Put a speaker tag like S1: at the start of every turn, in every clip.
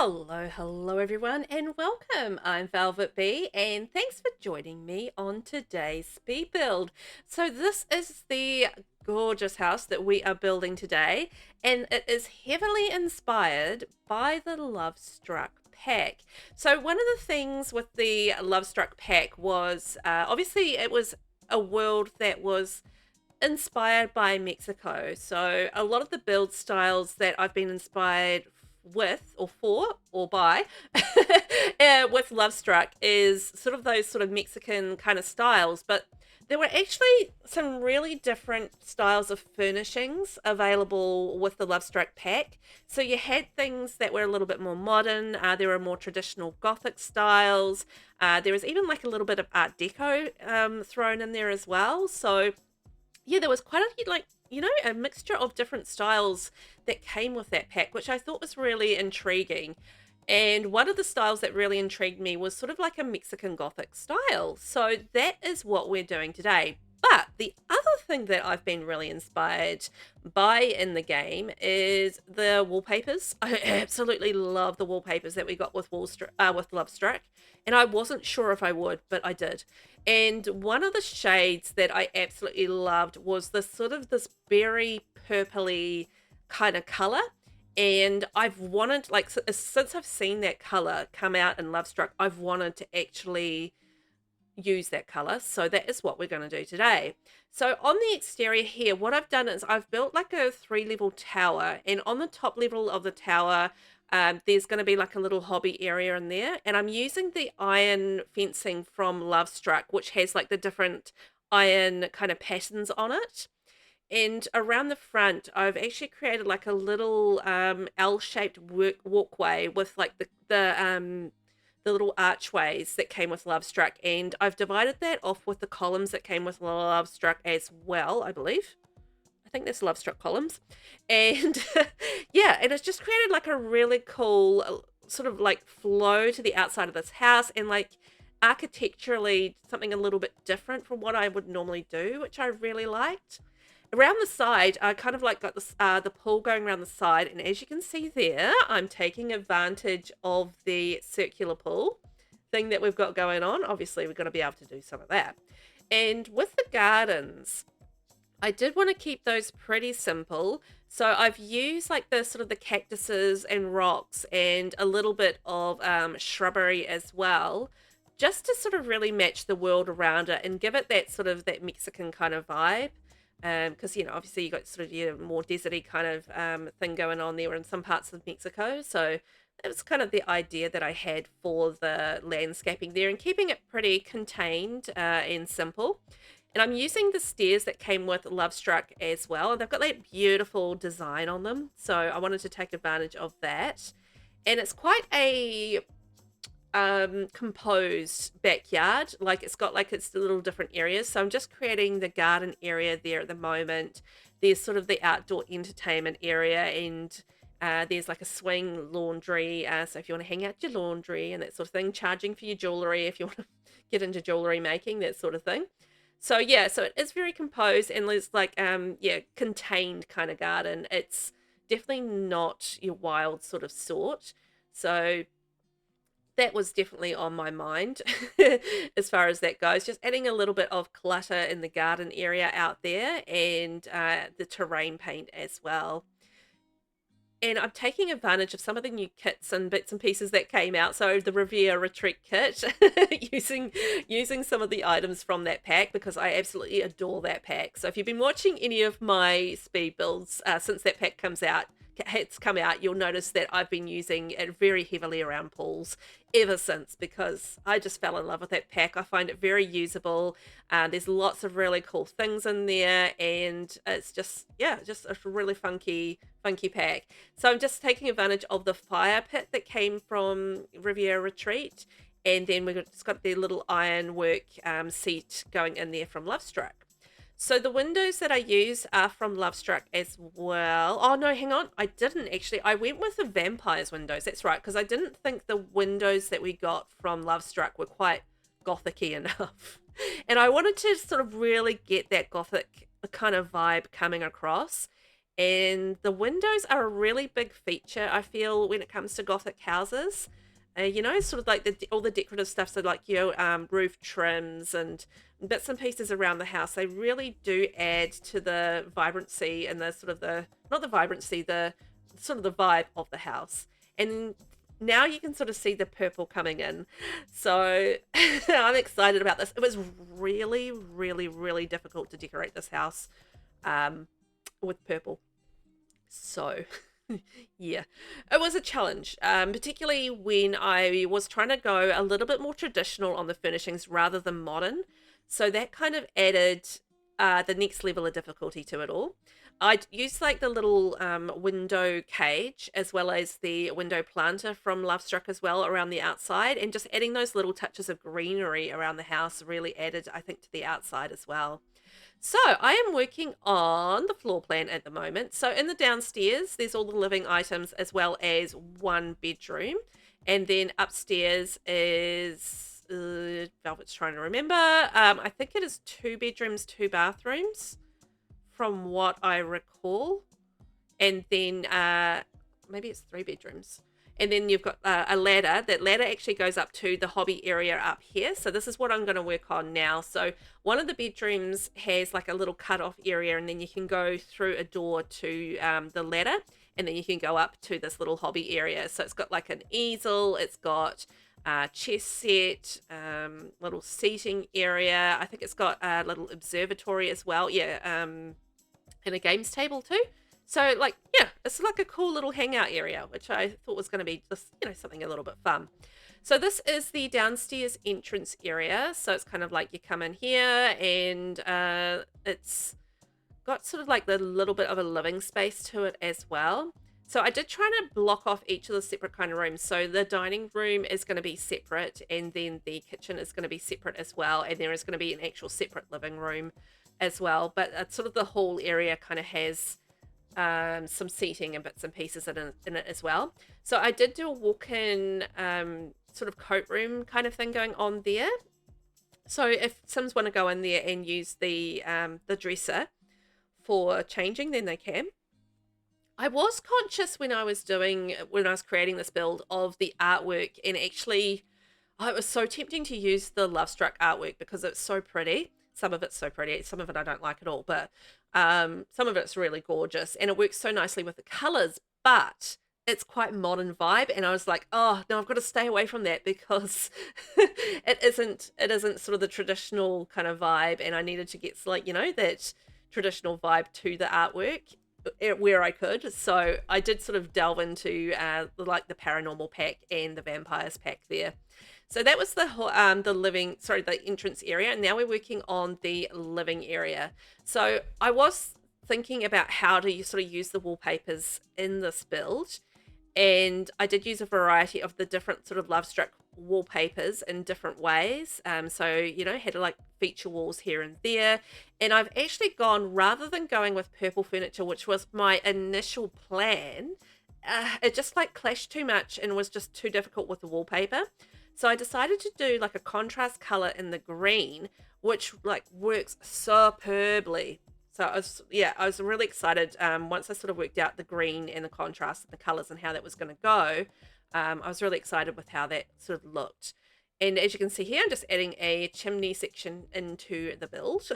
S1: Hello everyone, and welcome. I'm VelvettB, and thanks for joining me on today's speed build. So this is the gorgeous house that we are building today, and it is heavily inspired by the Lovestruck pack. So one of the things with the Lovestruck pack was obviously it was a world that was inspired by Mexico. So a lot of the build styles that I've been inspired with or for or by with Lovestruck is sort of those sort of Mexican kind of styles, but there were actually some really different styles of furnishings available with the Lovestruck pack. So you had things that were a little bit more modern. There were more traditional Gothic styles. There was even like a little bit of Art Deco thrown in there as well. So yeah, there was quite a like a mixture of different styles that came with that pack, which I thought was really intriguing. And one of the styles that really intrigued me was sort of like a Mexican Gothic style. So that is what we're doing today. But the other thing that I've been really inspired by in the game is the wallpapers. I absolutely love the wallpapers that we got with with Lovestruck, and I wasn't sure if I would, but I did. And one of the shades that I absolutely loved was this sort of this berry purpley kind of color. And I've wanted, like, since I've seen that color come out in Lovestruck, I've wanted to actually use that color. So that is what we're going to do today. So on the exterior here, what I've done is I've built like a 3-level tower, and on the top level of the tower, there's going to be like a little hobby area in there, and I'm using the iron fencing from Lovestruck, which has like the different iron kind of patterns on it. And around the front, I've actually created like a little L-shaped walkway with like the little archways that came with Lovestruck, and I've divided that off with the columns that came with Lovestruck as well, I believe. I think that's Lovestruck columns. And yeah, and it's just created like a really cool sort of like flow to the outside of this house, and like architecturally something a little bit different from what I would normally do, which I really liked. Around the side, I kind of like got this the pool going around the side, and as you can see there, I'm taking advantage of the circular pool thing that we've got going on. Obviously, we're going to be able to do some of that. And with the gardens, I did want to keep those pretty simple. So I've used like the sort of the cactuses and rocks and a little bit of shrubbery as well, just to sort of really match the world around it and give it that sort of that Mexican kind of vibe. Because obviously you got sort of your more deserty kind of thing going on there in some parts of Mexico. So that was kind of the idea that I had for the landscaping there, and keeping it pretty contained and simple. And I'm using the stairs that came with Lovestruck as well, and they've got that beautiful design on them. So I wanted to take advantage of that. And it's quite a composed backyard. Like it's got like its little different areas. So I'm just creating the garden area there at the moment. There's sort of the outdoor entertainment area, and there's like a swing laundry. So if you want to hang out your laundry and that sort of thing, charging for your jewelry if you want to get into jewelry making, that sort of thing. So yeah, so it is very composed, and there's like yeah, contained kind of garden. It's definitely not your wild sort of sort. So that was definitely on my mind as far as that goes. Just adding a little bit of clutter in the garden area out there, and the terrain paint as well. And I'm taking advantage of some of the new kits and bits and pieces that came out. So the Riviera Retreat kit, using some of the items from that pack, because I absolutely adore that pack. So if you've been watching any of my speed builds since that pack has come out, you'll notice that I've been using it very heavily around pools ever since, because I just fell in love with that pack. I find it very usable. There's lots of really cool things in there, and it's just, yeah, just a really funky pack. So I'm just taking advantage of the fire pit that came from Riviera Retreat, and then we've just got the little ironwork seat going in there from Lovestruck. So the windows that I use are from Lovestruck as well. Oh, no, hang on. I didn't actually. I went with the vampires windows. That's right, because I didn't think the windows that we got from Lovestruck were quite gothic-y enough. And I wanted to sort of really get that gothic kind of vibe coming across. And the windows are a really big feature, I feel, when it comes to Gothic houses. You know, sort of like all the decorative stuff, so like roof trims and bits and pieces around the house. They really do add to the vibrancy and the sort of the not the vibrancy, the sort of the vibe of the house. And now you can sort of see the purple coming in. So I'm excited about this. It was really, really, really difficult to decorate this house with purple. So, yeah, it was a challenge, particularly when I was trying to go a little bit more traditional on the furnishings rather than modern. So that kind of added the next level of difficulty to it all. I used like the little window cage as well as the window planter from Lovestruck as well around the outside, and just adding those little touches of greenery around the house really added, I think, to the outside as well. So I am working on the floor plan at the moment. So in the downstairs, there's all the living items as well as one bedroom. And then upstairs is, Velvet's trying to remember. I think it is 2 bedrooms, 2 bathrooms from what I recall. And then maybe it's 3 bedrooms. And then you've got a ladder. That ladder actually goes up to the hobby area up here. So this is what I'm going to work on now. So one of the bedrooms has like a little cut-off area, and then you can go through a door to the ladder, and then you can go up to this little hobby area. So it's got like an easel. It's got a chess set, little seating area. I think it's got a little observatory as well. Yeah, and a games table too. So, like, yeah, it's like a cool little hangout area, which I thought was going to be just, something a little bit fun. So this is the downstairs entrance area. So it's kind of like you come in here, and it's got sort of like the little bit of a living space to it as well. So I did try to block off each of the separate kind of rooms. So the dining room is going to be separate, and then the kitchen is going to be separate as well. And there is going to be an actual separate living room as well. But sort of the whole area kind of has some seating and bits and pieces in it as well. So I did do a walk-in sort of coat room kind of thing going on there. So if Sims want to go in there and use the dresser for changing, then they can. I was conscious when I was creating this build of the artwork, and actually it was so tempting to use the Lovestruck artwork because it's so pretty. Some of it's so pretty, some of it I don't like at all, but some of it's really gorgeous, and it works so nicely with the colors, but it's quite modern vibe, and I was like, oh no, I've got to stay away from that because it isn't sort of the traditional kind of vibe, and I needed to get like, that traditional vibe to the artwork where I could. So I did sort of delve into like the paranormal pack and the vampires pack there. So that was the entrance area. And now we're working on the living area. So I was thinking about how to sort of use the wallpapers in this build. And I did use a variety of the different sort of Lovestruck wallpapers in different ways. So, had to like feature walls here and there. And I've actually gone, rather than going with purple furniture, which was my initial plan, it just like clashed too much and was just too difficult with the wallpaper. So I decided to do like a contrast color in the green, which like works superbly. So I was really excited once I sort of worked out the green and the contrast and the colors and how that was going to go. I was really excited with how that sort of looked. And as you can see here, I'm just adding a chimney section into the build.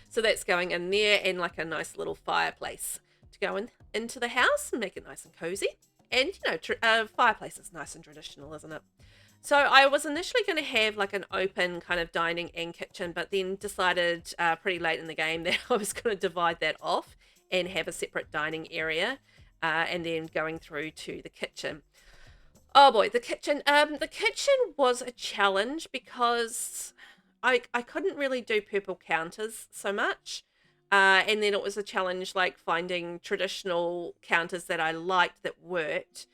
S1: So that's going in there, and like a nice little fireplace to go into the house and make it nice and cozy. And, fireplace is nice and traditional, isn't it? So I was initially going to have like an open kind of dining and kitchen, but then decided pretty late in the game that I was going to divide that off and have a separate dining area, and then going through to the kitchen. Oh boy, the kitchen. The kitchen was a challenge because I couldn't really do purple counters so much. And then it was a challenge like finding traditional counters that I liked that worked.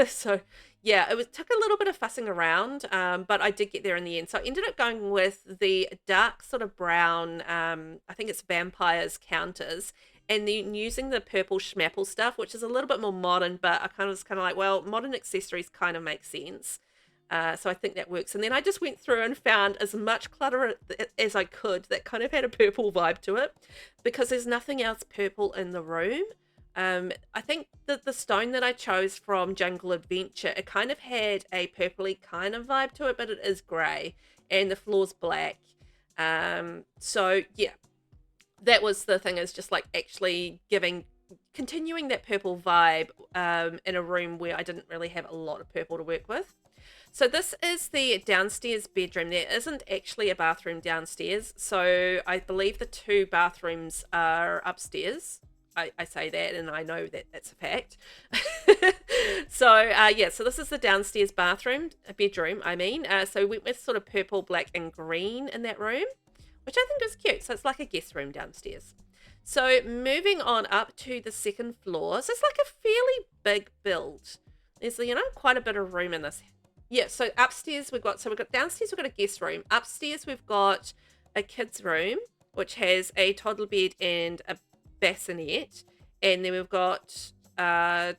S1: So yeah, took a little bit of fussing around, but I did get there in the end. So I ended up going with the dark sort of brown, I think it's vampires counters, and then using the purple schmapple stuff, which is a little bit more modern, but I was kind of like, well, modern accessories kind of make sense. So I think that works. And then I just went through and found as much clutter as I could that kind of had a purple vibe to it, because there's nothing else purple in the room. I think that the stone that I chose from Jungle Adventure, it kind of had a purpley kind of vibe to it, but it is grey and the floor's black. So yeah, that was the thing, is just like actually continuing that purple vibe in a room where I didn't really have a lot of purple to work with. So this is the downstairs bedroom. There isn't actually a bathroom downstairs. So I believe the 2 bathrooms are upstairs. I say that and I know that that's a fact. So yeah, so this is the downstairs bedroom, I mean. So we went with sort of purple, black and green in that room, which I think is cute. So it's like a guest room downstairs. So moving on up to the second floor. So it's like a fairly big build. There's, quite a bit of room in this. Yeah, so upstairs we've got downstairs we've got a guest room. Upstairs we've got a kids room, which has a toddler bed and a bassinet. And then we've got a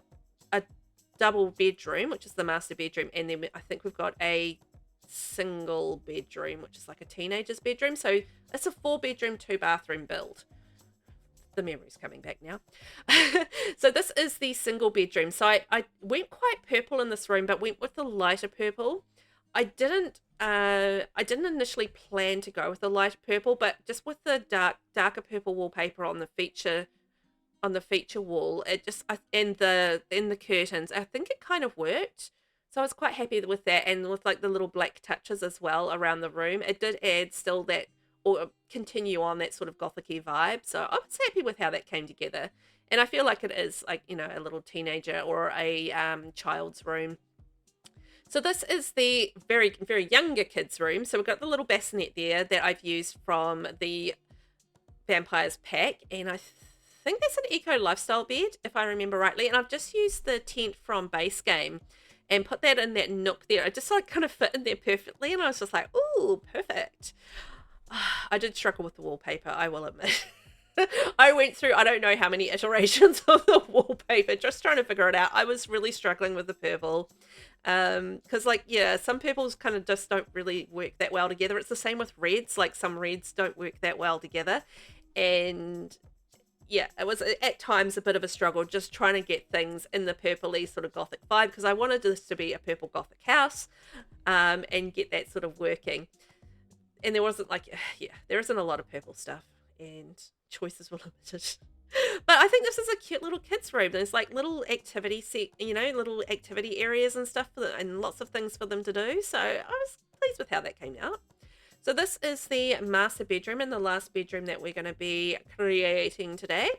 S1: double bedroom, which is the master bedroom. And then I think we've got a single bedroom, which is like a teenager's bedroom. So it's a 4-bedroom, 2-bathroom build. The memory's coming back now. So this is the single bedroom. So I went quite purple in this room, but went with the lighter purple. I didn't initially plan to go with the lighter purple, but just with the darker purple wallpaper on the feature wall, it just in the curtains, I think it kind of worked. So I was quite happy with that, and with like the little black touches as well around the room, it did add still that, or continue on that sort of gothic-y vibe. So I was happy with how that came together. And I feel like it is like, a little teenager or a child's room. So this is the very, very younger kids' room. So we've got the little bassinet there that I've used from the Vampires pack. And I think that's an eco lifestyle bed, if I remember rightly. And I've just used the tent from base game and put that in that nook there. It just like kind of fit in there perfectly. And I was just like, ooh, perfect. I did struggle with the wallpaper, I will admit. I went through, I don't know how many iterations of the wallpaper, just trying to figure it out. I was really struggling with the purple. Because, like, yeah, some purples kind of just don't really work that well together. It's the same with reds. Like, some reds don't work that well together. And, yeah, it was at times a bit of a struggle just trying to get things in the purpley sort of gothic vibe, because I wanted this to be a purple gothic house and get that sort of working. And there wasn't there isn't a lot of purple stuff and choices were limited. But I think this is a cute little kids room. There's like little activity little activity areas and stuff and lots of things for them to do. So I was pleased with how that came out. So this is the master bedroom and the last bedroom that we're going to be creating today.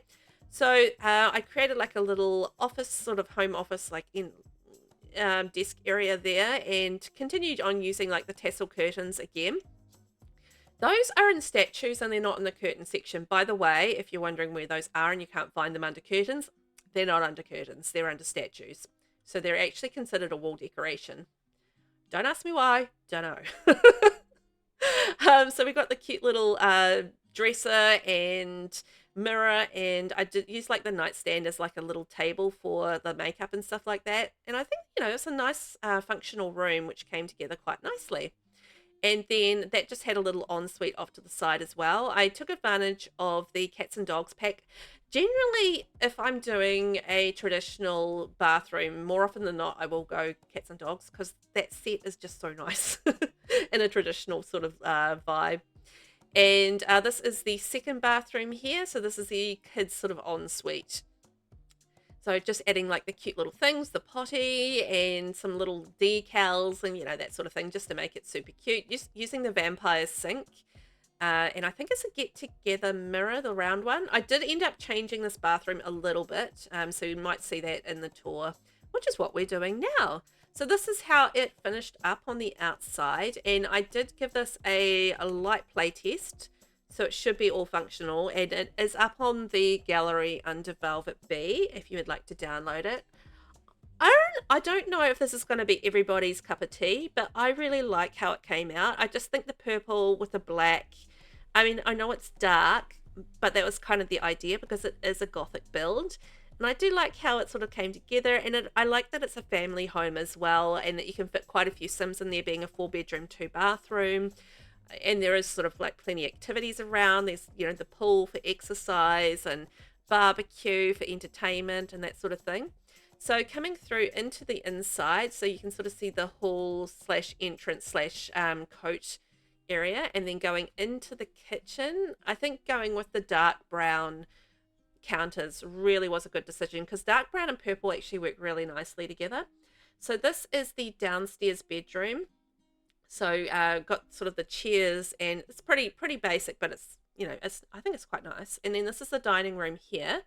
S1: So I created like a little office, sort of home office, like in desk area there, and continued on using like the tassel curtains again. Those are in statues and they're not in the curtain section. By the way, if you're wondering where those are and you can't find them under curtains, they're not under curtains. They're under statues. So they're actually considered a wall decoration. Don't ask me why. Don't know. So we got the cute little dresser and mirror, and I did use like the nightstand as like a little table for the makeup and stuff like that. And I think, it's a nice functional room which came together quite nicely. And then that just had a little ensuite off to the side as well. I took advantage of the cats and dogs pack. Generally, if I'm doing a traditional bathroom, more often than not, I will go cats and dogs, because that set is just so nice in a traditional sort of vibe. And this is the second bathroom here. So this is the kids' sort of ensuite. So just adding like the cute little things, the potty and some little decals and, that sort of thing, just to make it super cute. Just using the Vampires sink. And I think it's a get-together mirror, the round one. I did end up changing this bathroom a little bit. So you might see that in the tour, which is what we're doing now. So this is how it finished up on the outside. And I did give this a light play test. So it should be all functional, and it is up on the gallery under VelvettB if you would like to download it. I don't know if this is going to be everybody's cup of tea, but I really like how it came out. I just think the purple with the black, I mean, I know it's dark, but that was kind of the idea because it is a gothic build. And I do like how it sort of came together, and I like that it's a family home as well, and that you can fit quite a few Sims in there, being a 4-bedroom, 2-bathroom. And there is sort of like plenty of activities around. There's, you know, the pool for exercise and barbecue for entertainment and that sort of thing. So coming through into the inside, so you can sort of see the hall slash entrance slash coat area, and then going into the kitchen. I think going with the dark brown counters really was a good decision, because dark brown and purple actually work really nicely together. So this is the downstairs bedroom. So got sort of the chairs, and it's pretty basic, but it's, you know, I think it's quite nice. And then this is the dining room here.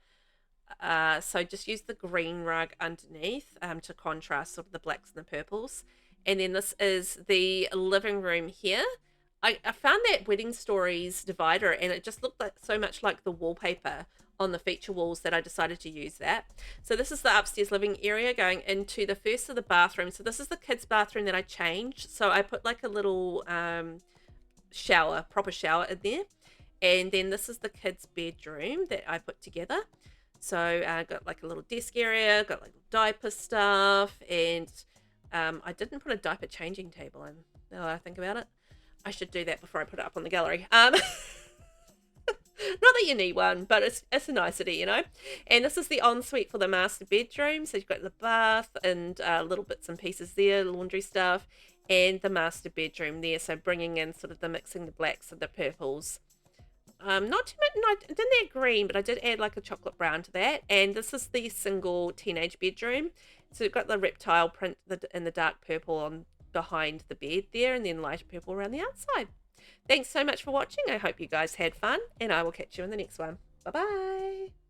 S1: So just use the green rug underneath to contrast sort of the blacks and the purples. And then this is the living room here. I found that Wedding Stories divider, and it just looked like so much like the wallpaper on the feature walls that I decided to use that. So this is the upstairs living area going into the first of the bathrooms. So this is the kids' bathroom that I changed. So I put like a little shower, proper shower in there. And then this is the kids' bedroom that I put together. So I got like a little desk area, got like diaper stuff, and I didn't put a diaper changing table in, now that I think about it. I should do that before I put it up on the gallery. Not that you need one, but it's a nicety, you know. And this is the ensuite for the master bedroom. So you've got the bath and little bits and pieces there, laundry stuff, and the master bedroom there. So bringing in sort of the mixing the blacks and the purples. Not too much. No, I didn't add green, but I did add like a chocolate brown to that. And this is the single teenage bedroom. So you've got the reptile print in the dark purple on behind the bed there, and then lighter purple around the outside. Thanks so much for watching. I hope you guys had fun, and I will catch you in the next one. Bye bye.